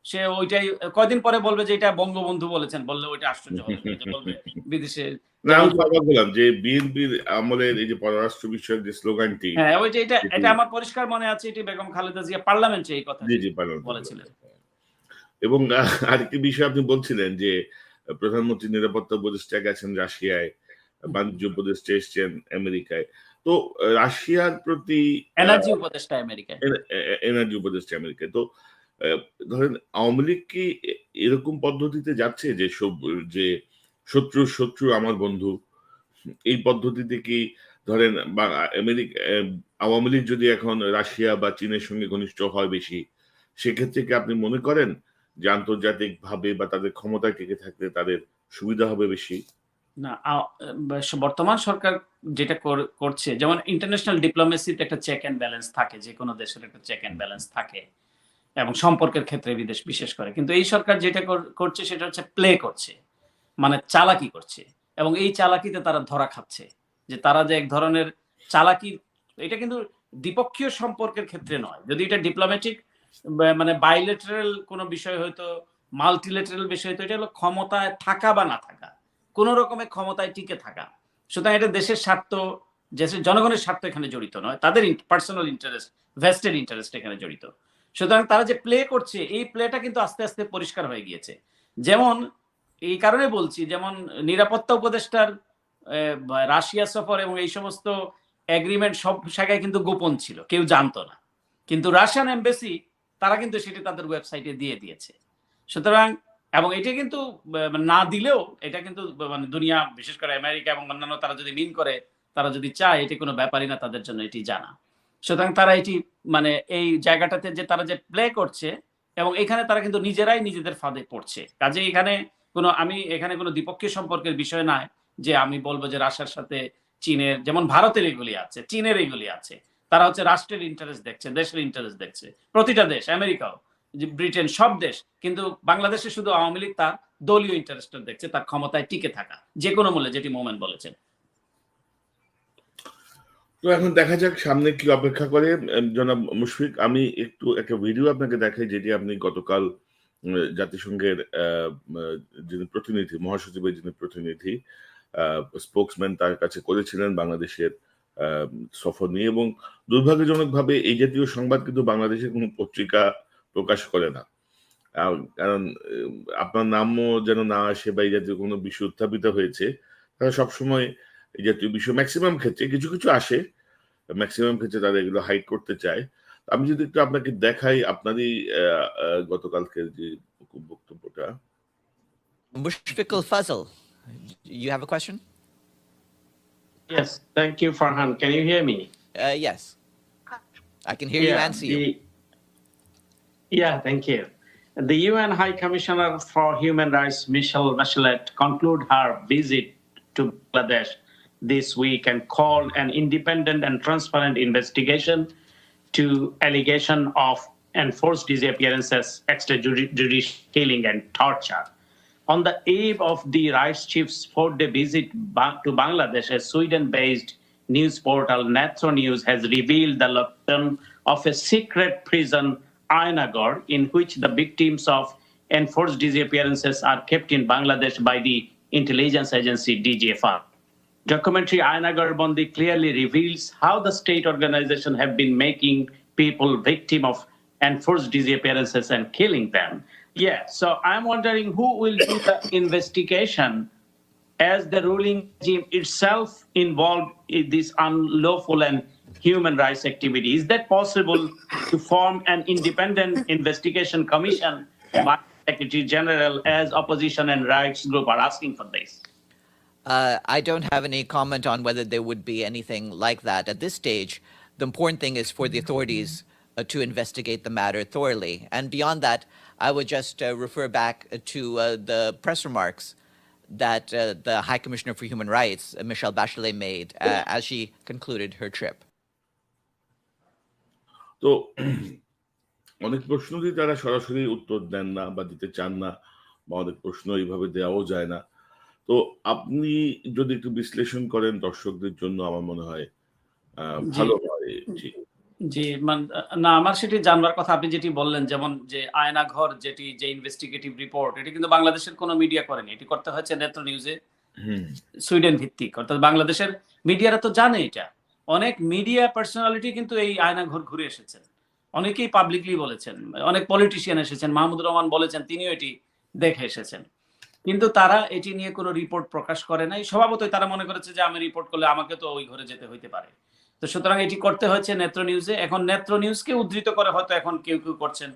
সে ওইটাই কয়দিন পরে বলবে যে এটা বঙ্গবন্ধু বলেছেন, বললে ওইটা আশ্চর্য হবে না, যে বলবে বিদেশে। না, আমি তো অবাক হলাম যে বিএনপির আমলের এই যে পররাষ্ট্র বিষয়ক যে স্লোগানটি, হ্যাঁ, ওই যে এটা আমার পরিষ্কার মনে আছে, এটি বেগম খালেদা জিয়া পার্লামেন্টে এই কথা বলেছিলেন। এবং আরেকটি বিষয় আপনি বলছিলেন যে প্রধানমন্ত্রী নিরাপত্তা উপদেষ্টা গেছেন রাশিয়ায়, বাণিজ্য উপদেষ্টা এসছেন আমেরিকায়। তো রাশিয়ার প্রতি এনার্জি উপদেষ্টা আমেরিকায়, এনার্জি উপদেষ্টা আমেরিকায়। তো ধরেন আওয়ামী লীগ কি এরকম পদ্ধতিতে যাচ্ছে যে যে শত্রু আমার বন্ধু, এই পদ্ধতিতে কি ধরেন বা আওয়ামী লীগ যদি এখন রাশিয়া বা চীনের সঙ্গে ঘনিষ্ঠ হয় বেশি, সেক্ষেত্রে কি আপনি মনে করেন যে আন্তর্জাতিক ভাবে বা তাদের ক্ষমতায় টিকে থাকতে তাদের সুবিধা হবে বেশি? না, বর্তমান সরকার যেটা করছে, যেমন ইন্টারন্যাশনাল ডিপ্লোমেসিতে একটা চেক এন্ড ব্যালেন্স থাকে, যে কোনো দেশের একটা চেক এন্ড ব্যালেন্স থাকে এবং সম্পর্কের ক্ষেত্রে বিদেশ বিশেষ করে। কিন্তু এই সরকার যেটা করছে সেটা হচ্ছে প্লে করছে, মানে চালাকি করছে, এবং এই চালাকিতে তারা ধরা খাচ্ছে। যে তারা যে এক ধরনের চালাকি, এটা কিন্তু দ্বিপক্ষীয় সম্পর্কের ক্ষেত্রে নয়। যদি এটা ডিপ্লোম্যাটিক মানে বাইলেটারাল কোনো বিষয় হয়তো, মাল্টিলেটারাল বিষয় হয়তো, এটা হলো ক্ষমতায় থাকা বা না থাকা, কোন রকমের ক্ষমতায় টিকে থাকা। সুতরাং এটা দেশের স্বার্থ, দেশের জনগণের স্বার্থ এখানে জড়িত নয়, তাদের পার্সোনাল ইন্টারেস্ট, ভেস্টেড ইন্টারেস্ট এখানে জড়িত। সুতরাং তারা যে প্লে করছে, এই প্লেটা কিন্তু আস্তে আস্তে পরিষ্কার হয়ে গিয়েছে। যেমন এই কারণে বলছি, যেমন নিরাপত্তা উপদেষ্টার রাশিয়া সফর এবং এই সমস্ত এগ্রিমেন্ট সব জায়গায় কিন্তু গোপন ছিল, কেউ জানতো না। কিন্তু রাশিয়ান এমবাসি তারা কিন্তু সেটি তাদের ওয়েবসাইটে দিয়ে দিয়েছে। সুতরাং এবং এটা কিন্তু না দিলেও এটা কিন্তু মানে দুনিয়া, বিশেষ করে আমেরিকা এবং অন্যান্য, তারা যদি মিন করে, তারা যদি চায়, এটি কোনো ব্যাপারই না তাদের জন্য, এটি জানা। সুতরাং তারা এটি মানে এই জায়গাটাতে যে তারা যে প্লে করছে, এবং এখানে তারা কিন্তু নিজেরাই নিজেদের ফাঁদে পড়ছে। কাজে এখানে কোনো দ্বিপক্ষীয় সম্পর্কের বিষয় নয় যে আমি বলবো যে রাশিয়ার সাথে চীনের, যেমন ভারতের এগুলি আছে, চীনের এগুলি আছে। তারা হচ্ছে রাষ্ট্রের ইন্টারেস্ট দেখছে, দেশের ইন্টারেস্ট দেখছে। প্রতিটা দেশ, আমেরিকাও, ব্রিটেন, সব দেশ। কিন্তু বাংলাদেশে শুধু আওয়ামী লীগ তার দলীয় ইন্টারেস্ট দেখছে, তার ক্ষমতায় টিকে থাকা যে কোনো মূল্যে, যেটি মোমেন বলেছেন। তো এখন দেখা যাক সামনে কি অপেক্ষা করে জনাব মুশফিক। আমি একটু একটা ভিডিও আপনাকে দেখাই, যেটি আপনি গতকাল জাতিসংঘের যিনি প্রতিনিধি, মহাসচিবের যিনি প্রতিনিধি, স্পোকসম্যান, তার কাছে করেছিলেন বাংলাদেশের সফর নিয়ে। এবং দুর্ভাগ্যজনকভাবে এই জাতীয় সংবাদ কিন্তু বাংলাদেশের কোনো পত্রিকা প্রকাশ করে না। কারণ আপনার নামও যেন না আসে বা এই জাতীয় কোনো বিষয় উত্থাপিত হয়েছে, তারা সবসময় এই জাতীয় বিষয় ম্যাক্সিমাম ক্ষেত্রে, কিছু কিছু আসে, ম্যাক্সিমাম ক্ষেত্রে তারা এগুলো হাইড করতে চায়। আমি যদি একটু আপনাকে দেখাই আপনারই গতকালকের যে বক্তব্যটা। Mushfiq Al-Fazl, you have a question? Yes, thank you, Farhan. Can you hear me? Yes. I can hear you and see you. Yeah, thank you. The UN High Commissioner for Human Rights, Michelle Bachelet, concluded her visit to Bangladesh this week and called an independent and transparent investigation to allegation of enforced disappearances, extrajudicial killing, and torture. On the eve of the rights chief's 4-day visit to Bangladesh, a Sweden-based news portal, Netro News, has revealed the location of a secret prison, Ainagor, in which the victims of enforced disappearances are kept in Bangladesh by the intelligence agency DGFR. Documentary Aina Garbandi clearly reveals how the state organization have been making people victim of enforced disappearances and killing them. Yeah, so I'm wondering who will do the investigation as the ruling regime itself involved in this unlawful and human rights activity. Is that possible to form an independent investigation commission by Secretary General as opposition and rights group are asking for this? I don't have any comment on whether there would be anything like that at this stage. The important thing is for the authorities to investigate the matter thoroughly. And beyond that, I would just refer back to the press remarks that the High Commissioner for Human Rights, Michelle Bachelet, made as she concluded her trip. তো অনেক প্রশ্নই তারা সরাসরি উত্তর দেন না বা দিতে চান না, বা অনেক প্রশ্ন এইভাবে দেওয়াও যায় না। তো আপনি যদি একটু বিশ্লেষণ করেন দর্শকদের জন্য, আমার মনে হয় ভালো হয়। জি জি, না, আমার সেটি জানবার কথা। আপনি যেটি বললেন, যেমন যে আয়না ঘর যেটি যে ইনভেস্টিগেটিভ রিপোর্ট, এটি কিন্তু বাংলাদেশের কোনো মিডিয়া করেনি, এটি করতে হয়েছে নেত্র নিউজে, সুইডেন ভিত্তিক। অর্থাৎ বাংলাদেশের মিডিয়ারা তো জানে এটা। অনেক মিডিয়া পার্সোনালিটি কিন্তু এই আয়না ঘর ঘুরে এসেছেন, অনেকেই পাবলিকলি বলেছেন, অনেক পলিটিশিয়ান এসেছেন, মাহমুদুর রহমান বলেছেন তিনিও এটি দেখে এসেছেন, কিন্তু তারা এটি নিয়ে কোনো রিপোর্ট প্রকাশ করে নাই। স্বভাবতই তারা মনে করেছে যে আমি রিপোর্ট করলে আমাকে তো ওই ঘরে যেতে হইতে পারে। তো সুতরাং এটি করতে হয়েছে নেত্র নিউজে। এখন নেত্র নিউজকে উদ্ধৃত করে হয়তো এখন কেউ কেউ করছেন,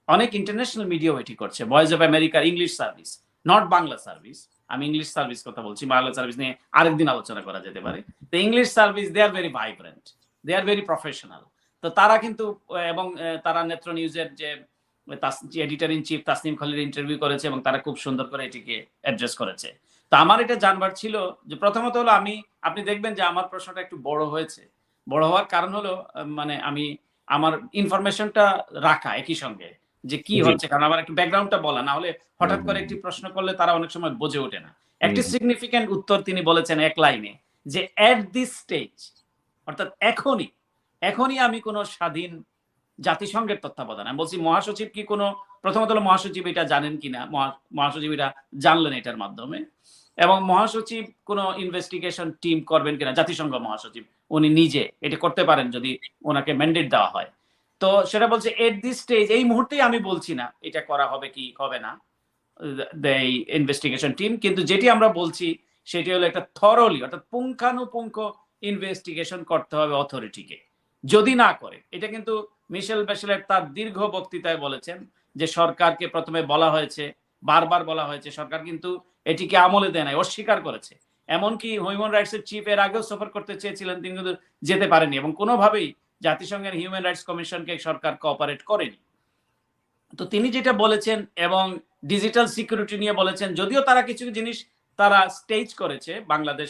অনেক ইন্টারন্যাশনাল মিডিয়াও এটি করছে। ভয়েস অফ আমেরিকার English service, not Bangla service, আমি ইংলিশ সার্ভিস কথা বলছি, বাংলা সার্ভিস নিয়ে আরেকদিন আলোচনা করা যেতে পারে। তো English service, they are very vibrant, they are very professional. তো তারা কিন্তু, এবং তারা নেত্র নিউজের যে editor in chief Tasneem Khalil interview করেছে এবং তারা খুব সুন্দর করে এটিকে অ্যাড্রেস করেছে। তো আমার এটা জানবার ছিল যে প্রথমত হলো, আপনি দেখবেন যে আমার প্রশ্নটা একটু বড় হয়েছে। বড় হওয়ার কারণ হলো মানে আমি আমার ইনফরমেশনটা রাখা একই সঙ্গে যে কি হচ্ছে, কারণ আমার একটু ব্যাকগ্রাউন্ডটা বলা, না হলে হঠাৎ করে একটি প্রশ্ন করলে তারা অনেক সময় বোঝে ওঠে না। একটি সিগনিফিক্যান্ট উত্তর তিনি বলেছেন এক লাইনে, যে এট দিস স্টেজ, অর্থাৎ এখনই আমি কোনো স্বাধীন জাতিসংঘের তত্ত্বাবধান, আমি বলছি মহাসচিব কি কোনো, প্রথমত হলো মহাসচিব এটা জানেন কিনা, মহাসচিব এটা জানলেন এটার মাধ্যমে, এবং মহাসচিব কোনো ইনভেস্টিগেশন টিম করবেন কিনা, জাতিসংঘ মহাসচিব উনি নিজে এটা করতে পারেন যদি ওনাকে ম্যান্ডেট দেওয়া হয়। তো সেটা বলছে এট দিস স্টেজ, এই মুহূর্তেই আমি বলছি না এটা করা হবে কি হবে না এই ইনভেস্টিগেশন টিম, কিন্তু যেটি আমরা বলছি সেটি হলো একটা থরলি, অর্থাৎ পুঙ্খানুপুঙ্খ ইনভেস্টিগেশন করতে হবে অথরিটিকে। যদি না করে, এটা কিন্তু মিশেল ব্যাচেলেট তার দীর্ঘ বক্তৃতায় বলেছেন যে সরকারকে প্রথমে বলা হয়েছে, বারবার বলা হয়েছে, সরকার কিন্তু এটিকে আমলে দেয় নাই, অস্বীকার করেছে। এমনকি হিউম্যান রাইটস এর চিফ এর আগেও সফর করতে চেয়েছিলেন, তিনি কিন্তু যেতে পারেননি, এবং কোনোভাবেই জাতিসংঘের হিউম্যান রাইটস কমিশনকে সরকার কোঅপারেট করেনি। তো তিনি যেটা বলেছেন, এবং ডিজিটাল সিকিউরিটি নিয়ে বলেছেন, যদিও তারা কিছু জিনিস তারা স্টেজ করেছে, বাংলাদেশ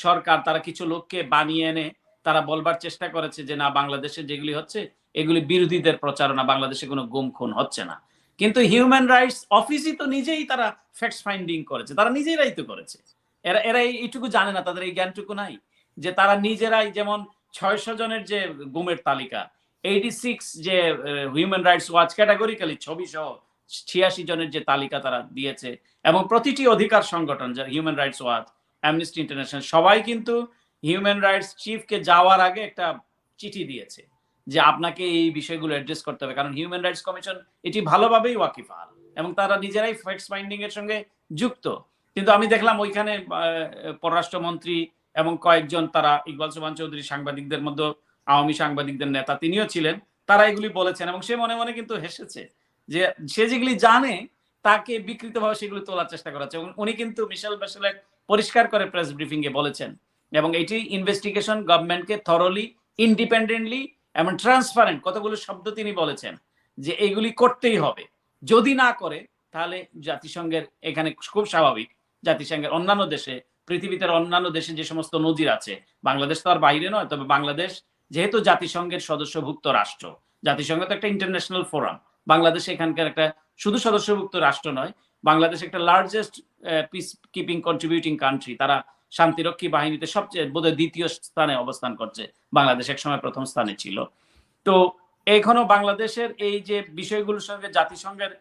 সরকার তারা কিছু লোককে বানিয়ে এনে তারা বলবার চেষ্টা করেছে যে না, বাংলাদেশে যেগুলি হচ্ছে এগুলি বিরোধীদের প্রচারণা, বাংলাদেশে কোনো গুম খুন হচ্ছে না। কিন্তু হিউম্যান রাইটস অফিসই তো নিজেই তারা ফ্যাক্ট ফাইন্ডিং করেছে, তারা নিজেরাই তো করেছে। এরা এইটুকু জানে না, তাদের এই জ্ঞানটুকু নাই যে তারা নিজেরাই, যেমন 600 জনের যে গুমের তালিকা, 86 যে হিউম্যান রাইটস ওয়াচ ক্যাটাগরিক্যালি 2686 জনের যে তালিকা তারা দিয়েছে, এবং প্রতিটি অধিকার সংগঠন, যা human rights watch, amnesty international, সবাই কিন্তু হিউম্যান রাইটস চিফকে যাওয়ার আগে একটা চিঠি দিয়েছে যে আপনাকে এই বিষয়গুলো অ্যাড্রেস করতে হবে, কারণ হিউম্যান রাইটস কমিশন এটি ভালোভাবেই ওয়াকিফাল এবং তারা নিজেরাই ফ্যাক্ট ফাইন্ডিং এর সঙ্গে যুক্ত। কিন্তু আমি দেখলাম ওইখানে পররাষ্ট্রমন্ত্রী এবং কয়েকজন, তারা ইকবাল সোবহান চৌধুরী, সাংবাদিকদের মধ্যে আওয়ামী সাংবাদিকদের নেতা, তিনিও ছিলেন, তারা এগুলি বলেছেন, এবং সে মনে মনে কিন্তু হেসেছে যে সে যেগুলি জানে তাকে বিকৃতভাবে সেগুলি তোলার চেষ্টা করা হচ্ছে। উনি কিন্তু মিশেল ব্যাচেলেট পরিষ্কার করে প্রেস ব্রিফিং এ বলেছেন, এবং এটি ইনভেস্টিগেশন গভর্নমেন্টকে থরলি, ইন্ডিপেন্ডেন্টলি এবং ট্রান্সপারেন্ট, কতগুলো শব্দ তিনি বলেছেন যে এগুলি করতেই হবে। যদি না করে তাহলে জাতিসংঘের, এখানে খুব স্বাভাবিক, জাতিসংঘের অন্যান্য দেশে, পৃথিবীতে অন্যান্য দেশে যে সমস্ত নজির আছে, বাংলাদেশ তো আর বাইরে নয়, তবে বাংলাদেশ যেহেতু জাতিসংঘের সদস্যভুক্ত রাষ্ট্র, জাতিসংঘ তো একটা ইন্টারন্যাশনাল ফোরাম, বাংলাদেশ এখানকার একটা শুধু সদস্যভুক্ত রাষ্ট্র নয়, বাংলাদেশ একটা largest peace keeping contributing country, তারা শান্তিরক্ষী বাহিনীতে সবচেয়ে বোধহয় দ্বিতীয় স্থানে অবস্থান করছে, বাংলাদেশ একসময় প্রথম স্থানে ছিল। তো এখনো বাংলাদেশের এই যে বিষয়গুলোর সঙ্গে জাতিসংঘের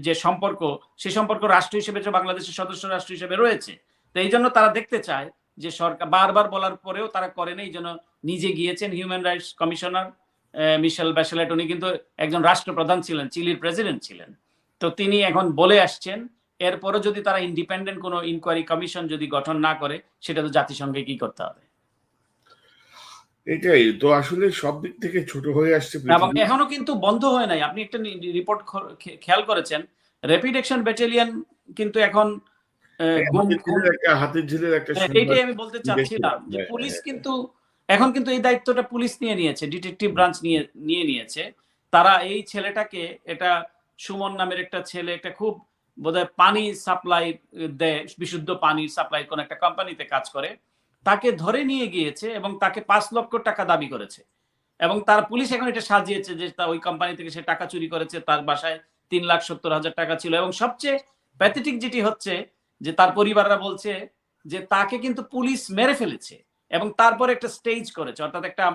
যে সম্পর্ক, সে সম্পর্ক রাষ্ট্র হিসেবে যে বাংলাদেশের সদস্য রাষ্ট্র হিসেবে রয়েছে। তো এই জন্য তারা দেখতে চায় যে সরকার বারবার বলার পরেও তারা করে নাই, এই জন্য নিজে গিয়েছেন হিউম্যান রাইটস কমিশনার মিশেল ব্যাচেলেট। উনি কিন্তু একজন রাষ্ট্রপ্রধান ছিলেন, চিলির প্রেসিডেন্ট ছিলেন। তো তিনি এখন বলে আসছেন, এরপরও যদি তারা ইন্ডিপেন্ডেন্ট কোনো ইনকোয়ারি কমিশন যদি গঠন না করে, সেটা তো জাতিসংঘে কি করতে হবে। এটাই তো আসলে সব দিক থেকে ছোট হয়ে আসছে এবং পৃথিবী। এখনো কিন্তু বন্ধ হয় নাই। আপনি একটা রিপোর্ট খেয়াল করেছেন, র্যাপিড অ্যাকশন ব্যাটালিয়ন কিন্তু এখন গুম খুন, হাতের ঝিলের একটা এইটাই আমি বলতে চাচ্ছিলাম যে পুলিশ কিন্তু এখন কিন্তু এই দায়িত্বটা পুলিশ নিয়ে নিয়েছে, ডিটেকটিভ ব্রাঞ্চ নিয়ে নিয়েছে। তারা এই ছেলেটাকে, এটা সুমন নামের একটা ছেলে, একটা খুব বোধহয় পানি সাপ্লাই দেয়, বিশুদ্ধ পানির সাপ্লাই কোন একটা কোম্পানিতে কাজ করে, তাকে ধরে নিয়ে গিয়েছে এবং তাকে 5 লক্ষ টাকা দাবি করেছে। এবং তার পুলিশ এখন এটা সাজিয়েছে যে ওই কোম্পানি থেকে সে টাকা চুরি করেছে, তার বাসায় 3,70,000 টাকা ছিল। এবং সবচেয়ে প্যাথেটিক যেটি হচ্ছে যে তার পরিবাররা বলছে যে তাকে কিন্তু পুলিশ মেরে ফেলেছে এবং তারপরে একটা স্টেজ করেছে, অর্থাৎ একটা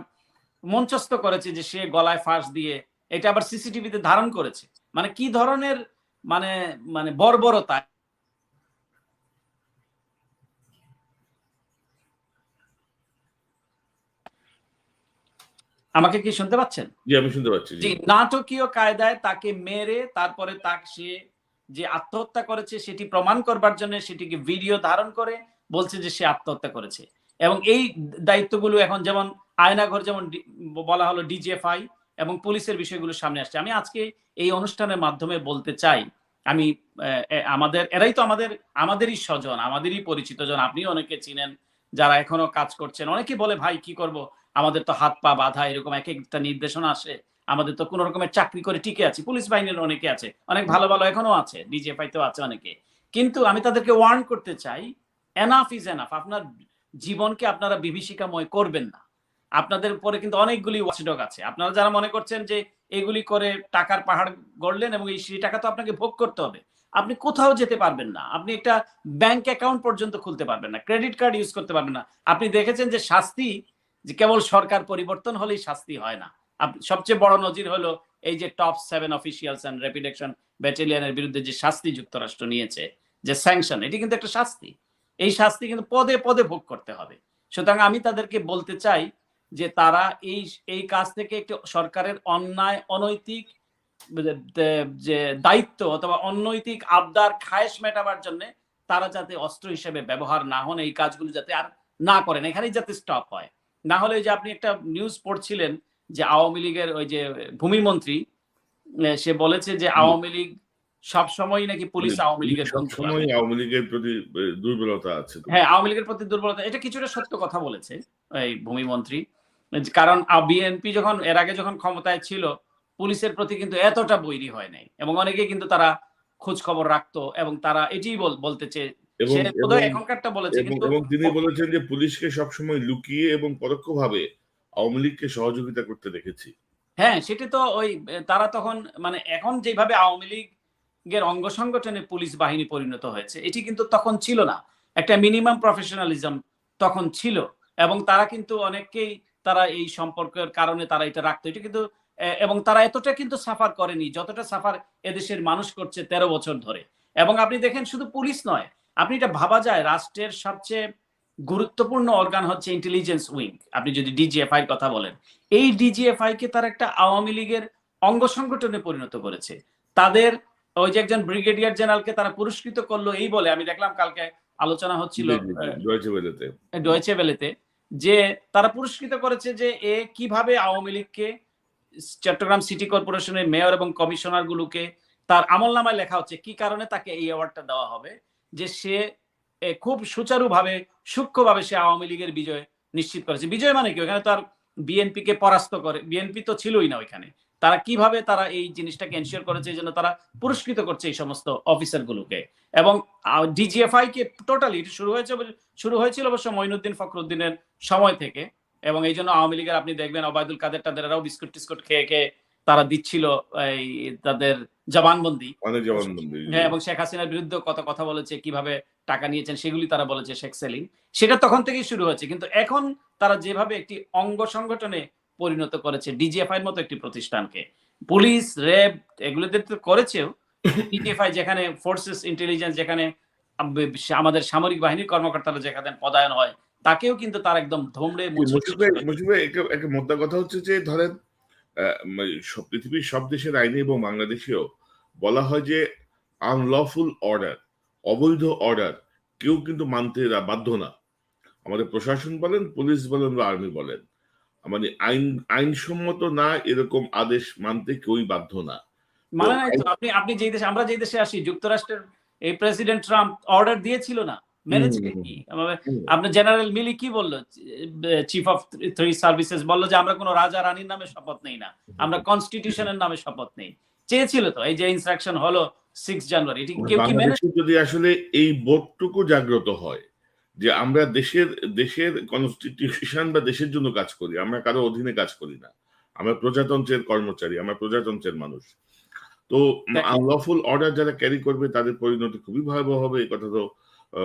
মঞ্চস্থ করেছে যে সে গলায় ফাঁস দিয়ে, এটা আবার সিসিটিভিতে ধারণ করেছে। মানে কি ধরনের মানে মানে বর্বরতা। আমাকে কি শুনতে পাচ্ছেন? জি, আমি শুনতে পাচ্ছি। জি, নাটকীয় কায়দায় তাকে মেরে তারপরে তাকে সে যে আত্মহত্যা করেছে সেটি প্রমাণ করবার জন্য সেটিকে ভিডিও ধারণ করে বলছে যে সে আত্মহত্যা করেছে। এবং এই দায়িত্বগুলো এখন যেমন আয়নাঘর, যেমন বলা হলো ডিজিএফআই এবং পুলিশের বিষয়গুলো সামনে আসছে। আমি আজকে এই অনুষ্ঠানের মাধ্যমে বলতে চাই, আমি আমাদের এরাই তো আমাদেরই স্বজন, আমাদেরই পরিচিত জন, আপনিও অনেকে চিনেন যারা এখনো কাজ করছেন। অনেকে বলে ভাই কি করব, আমাদের তো হাত পা বাঁধা, এরকম এক একটা নির্দেশনা আসে, আমাদের তো কোনো রকমের চাকরি করে টিকে আছে। পুলিশ বাহিনীর অনেকে আছে, অনেক ভালো ভালো এখনো আছে, ডিজিএফআই তেও আছে অনেকে। কিন্তু আমি তাদেরকে ওয়ার্ন করতে চাই, এনাফ ইজ এনাফ। আপনার জীবনকে আপনারা বিভীষিকাময় করবেন না। আপনাদের উপরে কিন্তু অনেকগুলি ওয়াচডগ আছে। আপনারা যারা মনে করছেন যে এগুলি করে টাকার পাহাড় গড়লেন এবং সেই টাকা তো আপনাকে ভোগ করতে হবে, আপনি কোথাও যেতে পারবেন না, আপনি একটা ব্যাংক অ্যাকাউন্ট পর্যন্ত খুলতে পারবেন না, ক্রেডিট কার্ড ইউজ করতে পারবেন না। আপনি দেখেছেন যে শাস্তি, যে কেবল সরকার পরিবর্তন হলেই শাস্তি হয় না। সবচেয়ে বড় নজির হলো এই যে top 7 officials and rapid action ব্যাটালিয়নের বিরুদ্ধে যে শাস্তি যুক্তরাষ্ট্র নিয়েছে, যে স্যাংশন, এটি কিন্তু একটা শাস্তি। এই শাস্তি কিন্তু পদে পদে ভোগ করতে হবে। সুতরাং আমি তাদেরকে বলতে চাই যে তারা এই কাজ থেকে একটি সরকারের অন্যায়, অনৈতিক যে দায়িত্ব অথবা অনৈতিক আবদার, খায়েশ মেটাবার জন্য তারা যাতে অস্ত্র হিসেবে ব্যবহার না হন, এই কাজগুলো যাতে আর না করেন, এখানেই যাতে স্টপ হয়। না হলে যে আপনি একটা নিউজ পড়ছিলেন যে আওয়ামী লীগের ওই যে ভূমিমন্ত্রী, সে বলেছে যে আওয়ামী লীগ সবসময় নাকি পুলিশ আওয়ামী লীগের বন্ধু। সবসময় আওয়ামী লীগের প্রতি দুর্বলতা আছে। হ্যাঁ, আওয়ামী লীগের প্রতি দুর্বলতা, এটা কিছুটা সত্য কথা বলেছে এই ভূমিমন্ত্রী। কারণ বিএনপি যখন এর আগে যখন ক্ষমতায় ছিল, পুলিশের প্রতি কিন্তু এতটা বৈরী হয় নাই এবং অনেকে কিন্তু তারা খোঁজ খবর রাখতো এবং তারা এটাই বলতে চেয়ে, সে বোধহয় এখনকারটা বলেছে। কিন্তু এবং তিনি বলেছেন যে পুলিশকে সবসময় লুকিয়ে এবং পরোক্ষভাবে আওয়ামী লীগকে সহযোগিতা করতে দেখেছি। হ্যাঁ, সেটা তো ওই তারা তখন মানে এখন যেভাবে আওয়ামী লীগের অঙ্গ সংগঠনে পুলিশ বাহিনী পরিণত হয়েছে, এটি কিন্তু তখন ছিল না। একটা মিনিমাম প্রফেশনালিজম তখন ছিল এবং তারা কিন্তু অনেককেই তারা এই সম্পর্কের কারণে তারা এটা রাখতো। এটা কিন্তু এবং তারা এতটা কিন্তু সাফার করেনি যতটা সাফার এদেশের মানুষ করছে 13 বছর ধরে। এবং আপনি দেখেন শুধু পুলিশ নয়, আপনি এটা ভাবা যায় রাষ্ট্রের সবচেয়ে গুরুত্বপূর্ণ অর্গান হচ্ছে ইন্টেলিজেন্স উইং। আপনি যদি ডিজিএফআই কথা বলেন, এই ডিজিএফআই কে তারা একটা আওয়ামী লীগের অঙ্গ সংগঠনে পরিণত করেছে। তাদের ওই যে একজন ব্রিগেডিয়ার জেনারেলকে তারা পুরস্কৃত করলো এই বলে, আমি দেখলাম কালকে আলোচনা হচ্ছিল ডয়েচে ভেলেতে, যে তারা পুরস্কৃত করেছে যে এ কিভাবে আওয়ামী লীগকে, চট্টগ্রাম সিটি কর্পোরেশনের মেয়র এবং কমিশনার গুলোকে তার আমলনামায় লেখা হচ্ছে কি কারণে তাকে এই অ্যাওয়ার্ডটা দেওয়া হবে, যে সে খুব সুচারুভাবে, সূক্ষ্মভাবে সে আওয়ামী লীগের বিজয় নিশ্চিত করেছে। বিজয় মানে কি, ওখানে তার বিএনপি কে পরাস্ত করে, বিএনপি তো ছিলই না ওইখানে, তারা কিভাবে তারা এই জিনিসটাকে এনশিওর করেছে, এই জন্য তারা পুরস্কৃত করছে এই সমস্ত অফিসার গুলোকে। এবং ডিজিএফআই কে টোটালি শুরু হয়েছিল অবশ্য মঈনুদ্দিন ফখরুদ্দিনের সময় থেকে, এবং এই জন্য আওয়ামী লীগের আপনি দেখবেন ওবায়দুল কাদের তাদেরও বিস্কুট টিস্কুট খেয়ে খেয়ে তারা দিচ্ছিল এই তাদের জবানবন্দি। হ্যাঁ, এবং শেখ হাসিনার বিরুদ্ধে কত কথা বলেছে, কিভাবে টাকা নিয়েছেন সেগুলি তারা বলেছে শেখ সেলিম, সেটা তখন থেকেই শুরু হয়েছে। কিন্তু এখন তারা যেভাবে একটি অঙ্গ সংগঠনে পরিণত করেছে ডিজিএফআই এর মতো একটি প্রতিষ্ঠানকে, পুলিশ র্যাব এগুলোতে তো করেছেও, ডিজিএফআই যেখানে ফোর্সেস ইন্টেলিজেন্স, যেখানে আমাদের সামরিক বাহিনীর কর্মকর্তারা যেখানে পদায়ন হয়, তাকেও কিন্তু তার একদম ধমড়ে মুচড়ে মুশফিক ভাই একটা মোদ্দা কথা হচ্ছে যে ধরেন পৃথিবীর সব দেশের আইনে এবং বাংলাদেশেও বলা হয় যে আনলফুল অর্ডার, অবৈধ অর্ডার কেউ কিন্তু মানতে বাধ্য না। আমাদের প্রশাসন বলেন, পুলিশ বলেন বা আর্মি বলেন, মানে আইনসম্মত না এরকম আদেশ মানতে কেউই বাধ্য না। মানে নাই তো। আপনি যেই দেশে, আমরা যেই দেশে আসি, যুক্তরাষ্ট্রের এই প্রেসিডেন্ট ট্রাম্প অর্ডার দিয়েছিল না, মেনেছে কি? আপনার জেনারেল মিলি কি বললো? চিফ অফ থ্রি সার্ভিসেস বললো যে আমরা কোনো রাজা রানীর নামে শপথ নেই না, আমরা কনস্টিটিউশনের নামে শপথ নেই। চেয়েছিল তো, এই যে ইনস্ট্রাকশন হলো 6 জানুয়ারি, এটি কেউ কি মেনে? যদি আসলে এই বোধটুকু জাগ্রত হয় যে আমরা দেশের কনস্টিটিউশন বা দেশের জন্য কাজ করি, আমরা কারো অধীনে কাজ করি না, আমরা প্রজাতন্ত্রের কর্মচারী, আমরা প্রজাতন্ত্রের মানুষ, তো আনলফুল অর্ডার যারা ক্যারি করবে তাদের পরিণতি খুবই ভয়াবহ হবে, এই কথা তো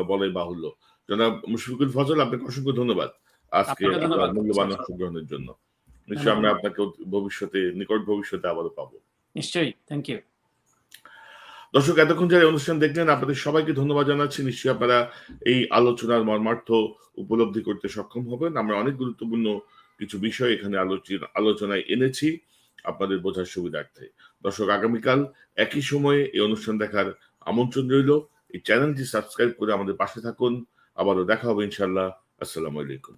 বলাই বাহুল্য। জনাব মুশফিকুল ফজল, আপনাকে অসংখ্য ধন্যবাদ আজকে আপনার মূল্যবান অংশগ্রহণের জন্য। নিশ্চয়ই আমরা আপনাকে নিকট ভবিষ্যতে আবারও পাবো। নিশ্চয়ই, থ্যাংক ইউ। দর্শক, এতক্ষণ যারা অনুষ্ঠান দেখলেন আপনাদের সবাইকে ধন্যবাদ জানাচ্ছি। নিশ্চয়ই আপনারা এই আলোচনার মর্মার্থ উপলব্ধি করতে সক্ষম হবেন। আমরা অনেক গুরুত্বপূর্ণ কিছু বিষয় এখানে আলোচনায় এনেছি আপনাদের বোঝার সুবিধার্থে। দর্শক, আগামীকাল একই সময়ে এই অনুষ্ঠান দেখার আমন্ত্রণ রইল। এই চ্যানেলটি সাবস্ক্রাইব করে আমাদের পাশে থাকুন। আবারও দেখা হবে ইনশাআল্লাহ। আসসালামু আলাইকুম।